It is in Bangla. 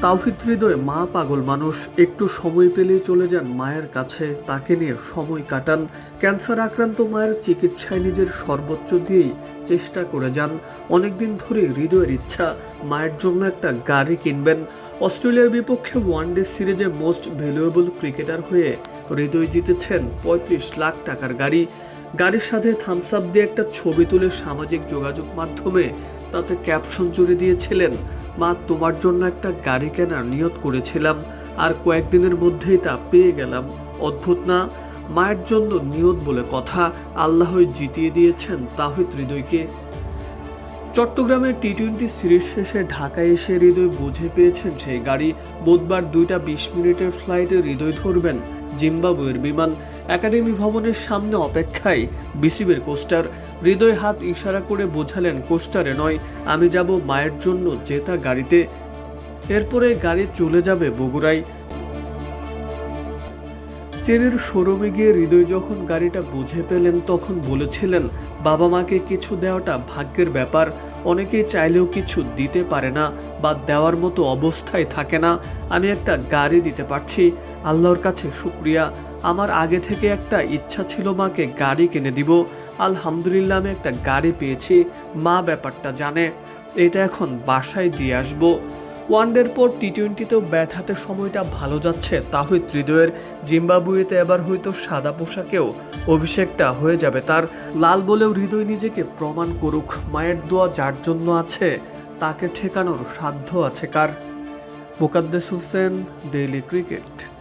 তাওহিদ হৃদয় মা পাগল মানুষ, একটু সময় পেলেই চলে যান মায়ের কাছে, তাকে নিয়ে সময় কাটান। ক্যান্সার আক্রান্ত মায়ের চিকিৎসায় নিজের সর্বোচ্চ দিয়েই চেষ্টা করে যান। অনেকদিন ধরে হৃদয়ের ইচ্ছা মায়ের জন্য একটা গাড়ি কিনবেন। অস্ট্রেলিয়ার বিপক্ষে ওয়ানডে সিরিজে মোস্ট ভ্যালুয়েবল ক্রিকেটার হয়ে হৃদয় জিতেছেন ৩৫ লাখ টাকার গাড়ি। গাড়ির সাথে থামস আপ দিয়ে একটা ছবি তুলে সামাজিক যোগাযোগ মাধ্যমে তাতে ক্যাপশন জুড়ে দিয়েছিলেন, মা তোমার জন্য একটা গাড়ি কেনার নিয়ত করেছিলাম, আর কয়েকদিনের মধ্যেই তা পেয়ে গেলাম। অদ্ভুত না? মায়ের জন্য নিয়ত বলে কথা, আল্লাহই জিতিয়ে দিয়েছেন তাওহিদ হৃদয়কে। চট্টগ্রামের টি-20 সিরিজ শেষে ঢাকায় এসে হৃদয় বুঝে পেয়েছেন সেই গাড়ি। বুধবার 2টা 20 মিনিটের ফ্লাইটে হৃদয় ধরবেন জিম্বাবুয়ের বিমান। একাডেমি ভবনের সামনে অপেক্ষায় বিসিবির কোস্টার। হৃদয় হাত ইশারা করে বোঝালেন কোস্টারে নয়, আমি যাব মায়ের জন্য জেতা গাড়িতে। এরপরে গাড়ি চলে যাবে বগুড়ায়। চীনের শোরুমে গিয়ে হৃদয় যখন গাড়িটা বুঝে পেলেন তখন বলেছিলেন, বাবা মাকে কিছু দেওয়াটা ভাগ্যের ব্যাপার। অনেকেই চাইলেও কিছু দিতে পারে না বা দেওয়ার মতো অবস্থায় থাকে না। আমি একটা গাড়ি দিতে পারছি, আল্লাহর কাছে শুকরিয়া। আমার আগে থেকে একটা ইচ্ছা ছিল মাকে গাড়ি কিনে দিব। আলহামদুলিল্লাহ আমি একটা গাড়ি পেয়েছি। মা ব্যাপারটা জানে, এটা এখন বাসায় দিয়ে আসবো। ওয়ানডের পর টি-20তেও ব্যাট হাতে সময়টা ভালো যাচ্ছে তাওহিদ হৃদয়ের। জিম্বাবুয়েতে এবার হয়তো সাদা পোশাকেও অভিষেকটা হয়ে যাবে তার। লাল বলেও হৃদয় নিজেকে প্রমাণ করুক, মায়ের দোয়া যার জন্য আছে তাকে ঠেকানোর সাধ্য আছে কার। Mokaddes Hossain, daily cricket.